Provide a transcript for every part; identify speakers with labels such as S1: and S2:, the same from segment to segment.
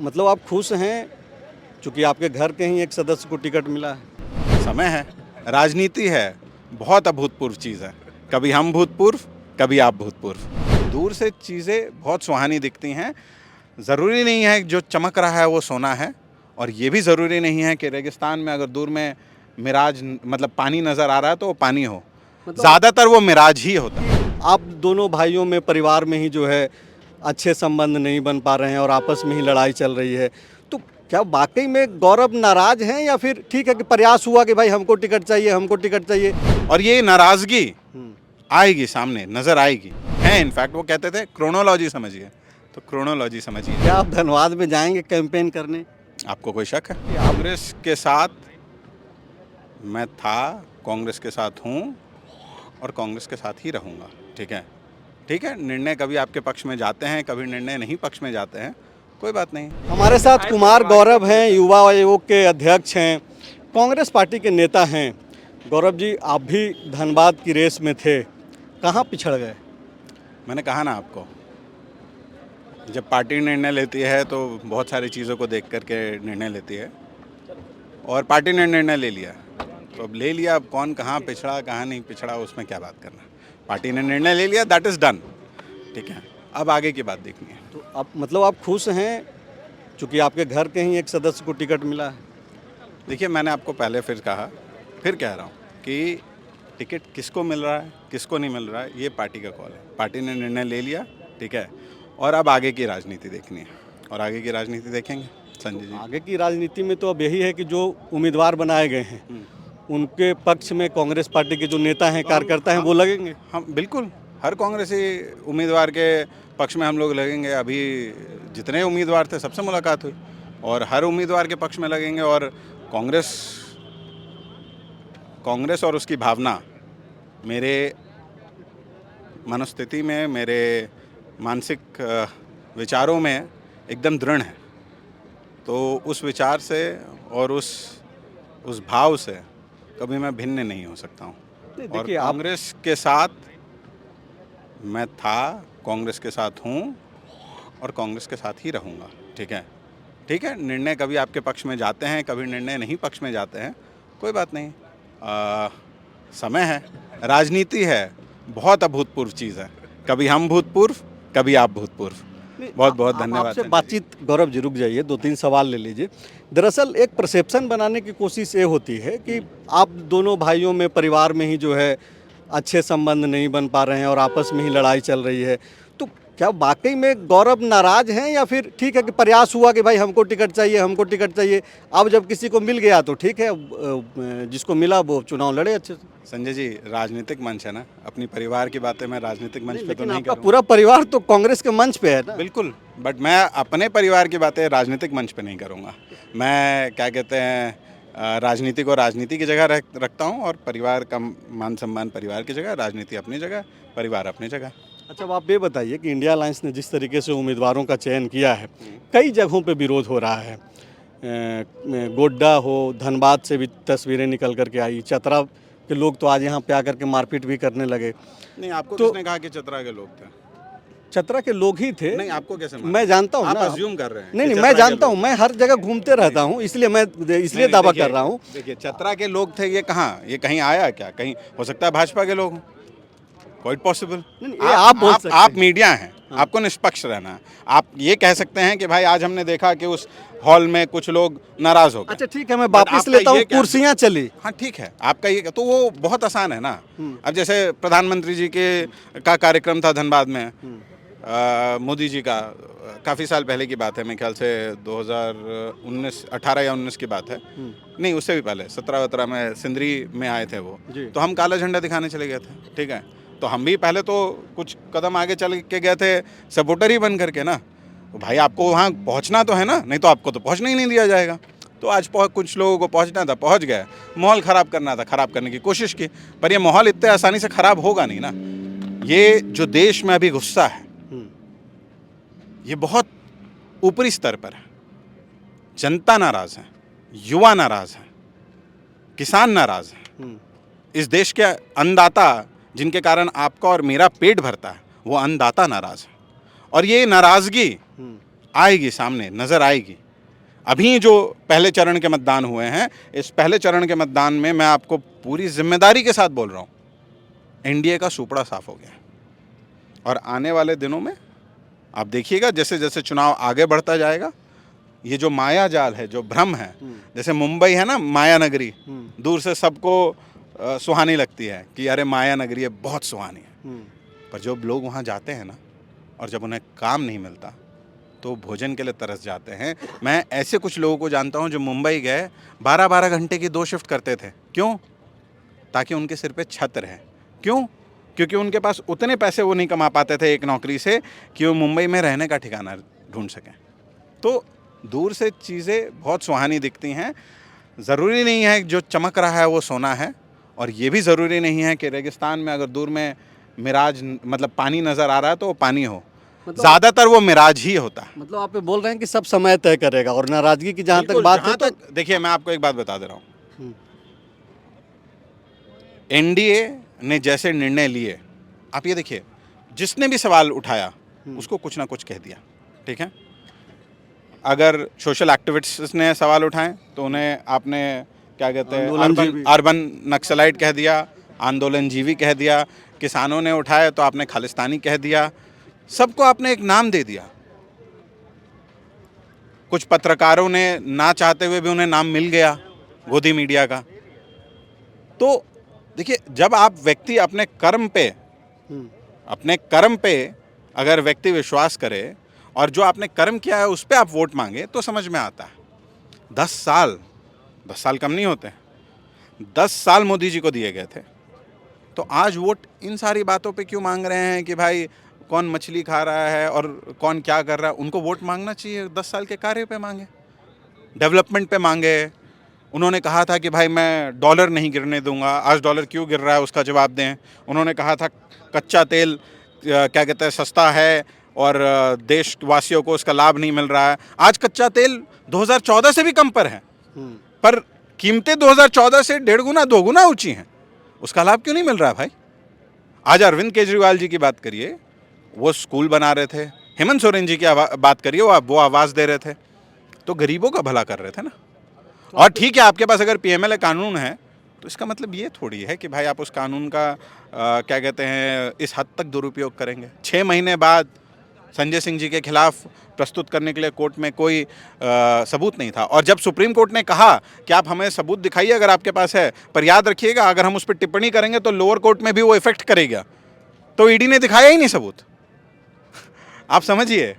S1: मतलब आप खुश हैं चूंकि आपके घर के ही एक सदस्य को टिकट मिला है।
S2: समय है, राजनीति है, बहुत अभूतपूर्व चीज़ है। कभी हम भूतपूर्व, कभी आप भूतपूर्व। दूर से चीज़ें बहुत सुहानी दिखती हैं। ज़रूरी नहीं है जो चमक रहा है वो सोना है, और ये भी ज़रूरी नहीं है कि रेगिस्तान में अगर दूर में मिराज मतलब पानी नज़र आ रहा है तो वो पानी हो। ज़्यादातर वो मिराज ही होता है।
S1: आप दोनों भाइयों में परिवार में ही जो है अच्छे संबंध नहीं बन पा रहे हैं और आपस में ही लड़ाई चल रही है, तो क्या वाकई में गौरव नाराज हैं या फिर ठीक है कि प्रयास हुआ कि भाई हमको टिकट चाहिए, हमको टिकट चाहिए।
S2: और ये नाराज़गी आएगी, सामने नज़र आएगी है। इनफैक्ट वो कहते थे क्रोनोलॉजी समझिए, तो क्रोनोलॉजी समझिए।
S1: क्या आप धनबाद में जाएंगे कैंपेन करने?
S2: आपको कोई शक है? कांग्रेस के साथ मैं था, कांग्रेस के साथ हूँ और कांग्रेस के साथ ही रहूँगा। ठीक है, ठीक है। निर्णय कभी आपके पक्ष में जाते हैं, कभी निर्णय नहीं पक्ष में जाते हैं, कोई बात नहीं।
S1: हमारे साथ कुमार गौरव हैं, युवा आयोग के अध्यक्ष हैं, कांग्रेस पार्टी के नेता हैं। गौरव जी, आप भी धनबाद की रेस में थे, कहाँ पिछड़ गए?
S2: मैंने कहा ना आपको, जब पार्टी निर्णय लेती है तो बहुत सारी चीज़ों को देख करके निर्णय लेती है, और पार्टी ने निर्णय ले लिया तो अब ले लिया। अब कौन कहाँ पिछड़ा कहाँ नहीं पिछड़ा उसमें क्या बात करना। पार्टी ने निर्णय ले लिया, दैट इज़ डन। ठीक है, अब आगे की बात देखनी है।
S1: तो आप मतलब आप खुश हैं चूंकि आपके घर के ही एक सदस्य को टिकट मिला है।
S2: देखिए, मैंने आपको पहले फिर कहा, फिर कह रहा हूँ कि टिकट किसको मिल रहा है किसको नहीं मिल रहा है ये पार्टी का कॉल है। पार्टी ने निर्णय ले लिया, ठीक है, और अब आगे की राजनीति देखनी है, और आगे की राजनीति देखेंगे संजय जी।
S1: आगे की राजनीति में तो अब यही है कि जो उम्मीदवार बनाए गए हैं उनके पक्ष में कांग्रेस पार्टी के जो नेता हैं, कार्यकर्ता हैं, वो लगेंगे।
S2: हम बिल्कुल हर कांग्रेसी उम्मीदवार के पक्ष में हम लोग लगेंगे। अभी जितने उम्मीदवार थे सबसे मुलाकात हुई, और हर उम्मीदवार के पक्ष में लगेंगे। और कांग्रेस और उसकी भावना मेरे मनोस्थिति में, मेरे मानसिक विचारों में एकदम दृढ़ है। तो उस विचार से और उस भाव से कभी मैं भिन्न नहीं हो सकता हूँ। और कांग्रेस के साथ मैं था, कांग्रेस के साथ हूँ और कांग्रेस के साथ ही रहूँगा। ठीक है, ठीक है। निर्णय कभी आपके पक्ष में जाते हैं, कभी निर्णय नहीं पक्ष में जाते हैं, कोई बात नहीं। समय है, राजनीति है, बहुत अभूतपूर्व चीज़ है। कभी हम भूतपूर्व, कभी आप भूतपूर्व। बहुत बहुत धन्यवाद।
S1: आपसे बातचीत गौरव जी, रुक जाइए, 2-3 सवाल ले लीजिए। दरअसल एक परसेप्शन बनाने की कोशिश ये होती है कि आप दोनों भाइयों में परिवार में ही जो है अच्छे संबंध नहीं बन पा रहे हैं और आपस में ही लड़ाई चल रही है, तो क्या वाकई में गौरव नाराज हैं या फिर ठीक है कि प्रयास हुआ कि भाई हमको टिकट चाहिए, हमको टिकट चाहिए। अब जब किसी को मिल गया तो ठीक है, जिसको मिला वो चुनाव लड़े अच्छे से।
S2: संजय जी, राजनीतिक मंच है ना, अपनी परिवार की बातें मैं राजनीतिक मंच पे तो नहीं
S1: आपका
S2: करूँगा।
S1: पूरा परिवार तो कांग्रेस के मंच पे है ना।
S2: बिल्कुल, बट मैं अपने परिवार की बातें राजनीतिक मंच पे नहीं करूँगा। मैं क्या कहते हैं, राजनीति को राजनीति की जगह रखता हूँ, और परिवार का मान सम्मान परिवार की जगह, राजनीति अपनी जगह, परिवार अपनी जगह।
S1: अच्छा, अब आप ये बताइए कि इंडिया अलायंस ने जिस तरीके से उम्मीदवारों का चयन किया है, कई जगहों पे विरोध हो रहा है। गोड्डा हो, धनबाद से भी तस्वीरें निकल करके आई, चतरा के लोग तो आज यहाँ पे आकर के मारपीट भी करने लगे।
S2: नहीं, आपको
S1: तो
S2: किसने कहा कि चतरा के लोग थे?
S1: चतरा के लोग ही थे।
S2: नहीं, आपको कैसे मालूम?
S1: मैं जानता हूँ
S2: आप
S1: ना।
S2: अज्यूम कर रहे हैं।
S1: नहीं,
S2: कि
S1: मैं
S2: चतरा के
S1: जानता
S2: लोग
S1: हूँ, मैं हर जगह घूमते रहता हूँ, इसलिए दावा कर रहा हूँ।
S2: देखिए, चतरा के लोग थे, ये कहाँ, ये कहीं आया क्या? कहीं हो सकता है भाजपा के लोग हों, क्वाइट पॉसिबल। आप मीडिया हैं, आपको निष्पक्ष रहना है। आप ये कह सकते हैं कि भाई आज हमने देखा कि उस हॉल में कुछ लोग नाराज हो गए।
S1: अच्छा ठीक है, मैं वापस लेता हूँ, कुर्सियाँ चली।
S2: हाँ ठीक है, आपका ये तो वो बहुत आसान है ना। अब जैसे प्रधानमंत्री जी का कार्यक्रम था धनबाद में, मोदी जी का, काफ़ी साल पहले की बात है, मेरे ख्याल से 2019 18 या 19 की बात है। नहीं, उससे भी पहले 17-17 में सिंदरी में आए थे वो, तो हम काला झंडा दिखाने चले गए थे। ठीक है, तो हम भी पहले तो कुछ कदम आगे चल के गए थे, सपोर्टर ही बन करके ना। तो भाई आपको वहाँ पहुँचना तो है ना, नहीं तो आपको तो पहुँचने ही नहीं दिया जाएगा। तो आज कुछ लोगों को पहुँचना था, पहुँच गए। माहौल ख़राब करना था, ख़राब करने की कोशिश की, पर ये माहौल इतने आसानी से ख़राब होगा नहीं ना। ये जो देश में अभी गुस्सा है, ये बहुत ऊपरी स्तर पर है। जनता नाराज़ है, युवा नाराज़ है, किसान नाराज़ है। इस देश के अन्नदाता, जिनके कारण आपका और मेरा पेट भरता है, वो अन्नदाता नाराज़ है। और ये नाराज़गी आएगी, सामने नज़र आएगी। अभी जो पहले चरण के मतदान हुए हैं, इस पहले चरण के मतदान में मैं आपको पूरी जिम्मेदारी के साथ बोल रहा हूँ, एनडीए का सुपड़ा साफ हो गया। और आने वाले दिनों में आप देखिएगा, जैसे जैसे चुनाव आगे बढ़ता जाएगा, ये जो माया जाल है, जो भ्रम है, जैसे मुंबई है ना माया नगरी, दूर से सबको सुहानी लगती है कि अरे माया नगरी है, बहुत सुहानी है। पर जब लोग वहाँ जाते हैं ना, और जब उन्हें काम नहीं मिलता तो भोजन के लिए तरस जाते हैं। मैं ऐसे कुछ लोगों को जानता हूँ जो मुंबई गए, 12-12 घंटे की 2 शिफ्ट करते थे। क्यों? ताकि उनके सिर पे छत रहे। क्यों? क्योंकि उनके पास उतने पैसे वो नहीं कमा पाते थे एक नौकरी से कि वो मुंबई में रहने का ठिकाना ढूंढ सकें। तो दूर से चीज़ें बहुत सुहानी दिखती हैं। ज़रूरी नहीं है जो चमक रहा है वो सोना है, और ये भी ज़रूरी नहीं है कि रेगिस्तान में अगर दूर में मिराज मतलब पानी नज़र आ रहा है तो वो पानी हो। ज़्यादातर वो मिराज ही होता है।
S1: मतलब आप ये बोल रहे हैं कि सब समय तय करेगा, और नाराजगी की जहाँ तक बात है तो
S2: देखिए, मैं आपको एक बात बता दे रहा हूँ, एनडीए ने जैसे निर्णय लिए, आप ये देखिए, जिसने भी सवाल उठाया उसको कुछ ना कुछ कह दिया। ठीक है, अगर सोशल एक्टिविस्ट्स ने सवाल उठाए तो उन्हें आपने क्या कहते हैं, अर्बन नक्सलाइट कह दिया, आंदोलनजीवी कह दिया। किसानों ने उठाए तो आपने खालिस्तानी कह दिया। सबको आपने एक नाम दे दिया। कुछ पत्रकारों ने ना चाहते हुए भी उन्हें नाम मिल गया, गोदी मीडिया का। तो देखिए, जब आप व्यक्ति अपने कर्म पे अगर व्यक्ति विश्वास करे और जो आपने कर्म किया है उस पे आप वोट मांगे तो समझ में आता है। 10 साल कम नहीं होते, 10 साल मोदी जी को दिए गए थे, तो आज वोट इन सारी बातों पे क्यों मांग रहे हैं कि भाई कौन मछली खा रहा है और कौन क्या कर रहा है? उनको वोट मांगना चाहिए 10 साल के कार्य पे मांगे, डेवलपमेंट पे मांगे। उन्होंने कहा था कि भाई मैं डॉलर नहीं गिरने दूंगा, आज डॉलर क्यों गिर रहा है उसका जवाब दें। उन्होंने कहा था कच्चा तेल क्या कहते हैं सस्ता है और देशवासियों को उसका लाभ नहीं मिल रहा है। आज कच्चा तेल 2014 से भी कम पर है, पर कीमतें 2014 से 1.5 गुना 2 गुना ऊंची हैं। उसका लाभ क्यों नहीं मिल रहा भाई? आज अरविंद केजरीवाल जी की बात करिए, वो स्कूल बना रहे थे। हेमंत सोरेन जी की बात करिए, वो आवाज़ दे रहे थे, तो गरीबों का भला कर रहे थे ना। और ठीक है, आपके पास अगर पीएमएलए कानून है तो इसका मतलब ये थोड़ी है कि भाई आप उस कानून का क्या कहते हैं इस हद तक दुरुपयोग करेंगे। 6 महीने बाद संजय सिंह जी के खिलाफ प्रस्तुत करने के लिए कोर्ट में कोई सबूत नहीं था, और जब सुप्रीम कोर्ट ने कहा कि आप हमें सबूत दिखाइए अगर आपके पास है, पर याद रखिएगा अगर हम उस पर टिप्पणी करेंगे तो लोअर कोर्ट में भी वो इफेक्ट करेगा, तो ईडी ने दिखाया ही नहीं सबूत। आप समझिए,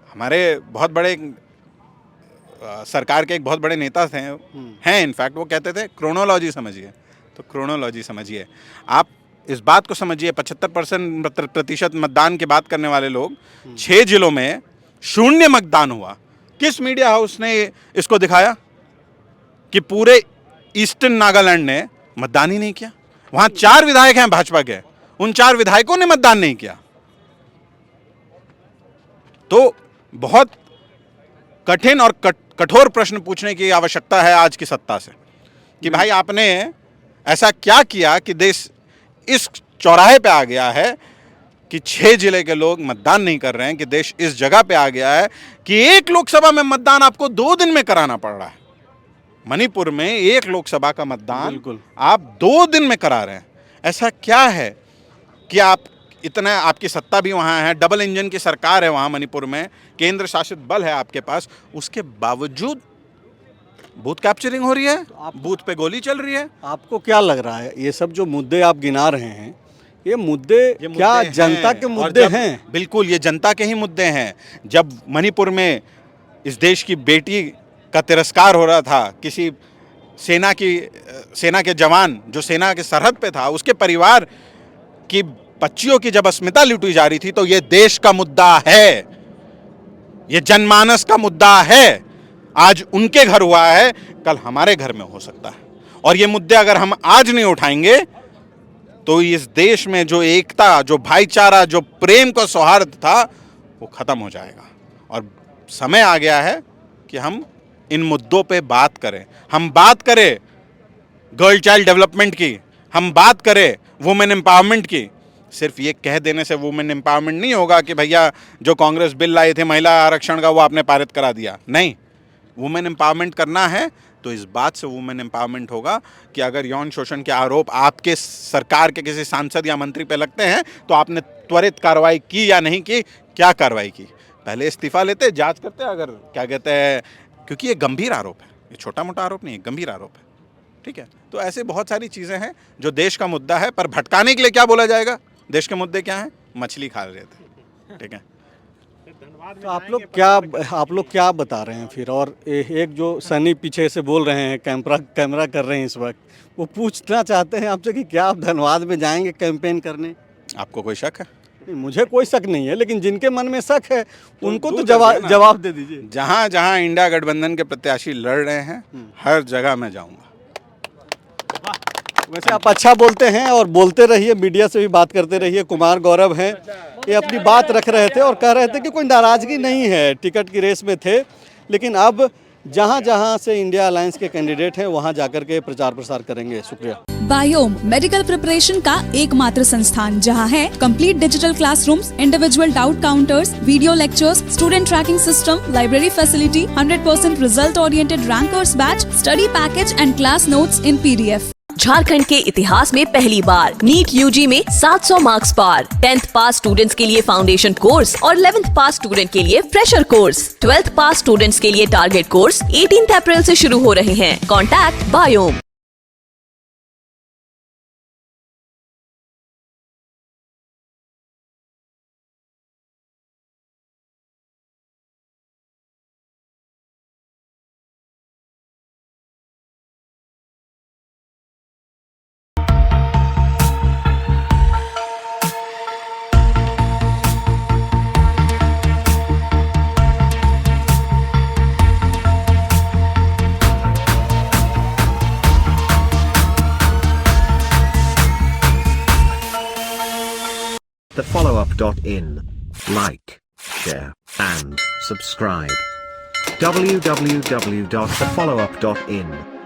S2: हमारे बहुत बड़े सरकार के एक बहुत बड़े नेता थे, हैं इनफैक्ट, वो कहते थे क्रोनोलॉजी समझिए। तो क्रोनोलॉजी समझिए, आप इस बात को समझिए, 75% मतदान की बात करने वाले लोग, 6 जिलों में 0 मतदान हुआ। किस मीडिया हाउस ने इसको दिखाया कि पूरे ईस्टर्न नागालैंड ने मतदान ही नहीं किया? वहां 4 विधायक हैं भाजपा के, उन 4 विधायकों ने मतदान नहीं किया। तो बहुत कठिन और कठोर प्रश्न पूछने की आवश्यकता है आज की सत्ता से कि भाई आपने ऐसा क्या किया कि देश इस चौराहे पे आ गया है कि 6 जिले के लोग मतदान नहीं कर रहे हैं, कि देश इस जगह पे आ गया है कि एक लोकसभा में मतदान आपको 2 दिन में कराना पड़ रहा है। मणिपुर में 1 लोकसभा का मतदान आप 2 दिन में करा रहे हैं। ऐसा क्या है कि आप इतना, आपकी सत्ता भी वहाँ है, डबल इंजन की सरकार है वहाँ मणिपुर में, केंद्र शासित बल है आपके पास, उसके बावजूद बूथ कैप्चरिंग हो रही है, बूथ पे गोली चल रही है।
S1: आपको क्या लग रहा है ये सब जो मुद्दे आप गिना रहे हैं, ये मुद्दे क्या जनता के मुद्दे हैं?
S2: बिल्कुल, ये जनता के ही मुद्दे हैं। जब मणिपुर में इस देश की बेटी का तिरस्कार हो रहा था, किसी सेना के जवान जो सेना के सरहद पे था, उसके परिवार की बच्चियों की जब अस्मिता लूटी जा रही थी, तो ये देश का मुद्दा है, ये जनमानस का मुद्दा है। आज उनके घर हुआ है, कल हमारे घर में हो सकता है, और ये मुद्दे अगर हम आज नहीं उठाएंगे तो इस देश में जो एकता, जो भाईचारा, जो प्रेम का सौहार्द था, वो खत्म हो जाएगा। और समय आ गया है कि हम इन मुद्दों पे बात करें। हम बात करें गर्ल चाइल्ड डेवलपमेंट की, हम बात करें वुमेन एम्पावरमेंट की, सिर्फ ये कह देने से वुमेन एम्पावरमेंट नहीं होगा कि भैया जो कांग्रेस बिल लाए थे महिला आरक्षण का वो आपने पारित करा दिया। नहीं, वुमेन एम्पावरमेंट करना है तो इस बात से वुमेन एम्पावरमेंट होगा कि अगर यौन शोषण के आरोप आपके सरकार के किसी सांसद या मंत्री पे लगते हैं तो आपने त्वरित कार्रवाई की या नहीं की, क्या कार्रवाई की। पहले इस्तीफा लेते, जांच करते, अगर क्या कहते हैं, क्योंकि ये गंभीर आरोप है, ये छोटा मोटा आरोप नहीं है, गंभीर आरोप है। ठीक है, तो ऐसे बहुत सारी चीज़ें हैं जो देश का मुद्दा है, पर भटकाने के लिए क्या बोला जाएगा, देश के मुद्दे क्या हैं, मछली खा रहे थे। ठीक है,
S1: तो आप लोग क्या बता रहे हैं फिर? और एक जो सनी पीछे से बोल रहे हैं, कैमरा कर रहे हैं इस वक्त, वो पूछना चाहते हैं आपसे कि क्या आप धनबाद में जाएंगे कैंपेन करने?
S2: आपको कोई शक है?
S1: नहीं, मुझे कोई शक नहीं है, लेकिन जिनके मन में शक है उनको तो
S2: दूर कर देना।
S1: जवाब दे दीजिए।
S2: जहाँ जहाँ इंडिया गठबंधन के प्रत्याशी लड़ रहे हैं हर जगह मैं जाऊँगा।
S1: वैसे आप अच्छा बोलते हैं और बोलते रहिए, मीडिया से भी बात करते रहिए। कुमार गौरव हैं, ये अपनी बात रख रहे थे और कह रहे थे कि कोई नाराज़गी नहीं है, टिकट की रेस में थे, लेकिन अब जहां जहां से इंडिया अलायंस के कैंडिडेट हैं वहां जाकर के प्रचार प्रसार करेंगे। शुक्रिया।
S3: बायोम मेडिकल प्रिपरेशन का एकमात्र संस्थान जहां है complete digital classrooms, individual doubt counters, video lectures, student tracking system, library facility, 100% result oriented rankers batch, study package and class notes in PDF।
S4: Jharkhand के इतिहास में पहली बार नीट UG में 700 मार्क्स पार। 10th पास स्टूडेंट्स के लिए फाउंडेशन कोर्स और 11th पास student के लिए फ्रेशर कोर्स। 12th पास स्टूडेंट्स के लिए टारगेट कोर्स 18 अप्रैल से शुरू हो रहे हैं। Contact biome.
S5: thefollowup.in. Like, share, and subscribe. www.thefollowup.in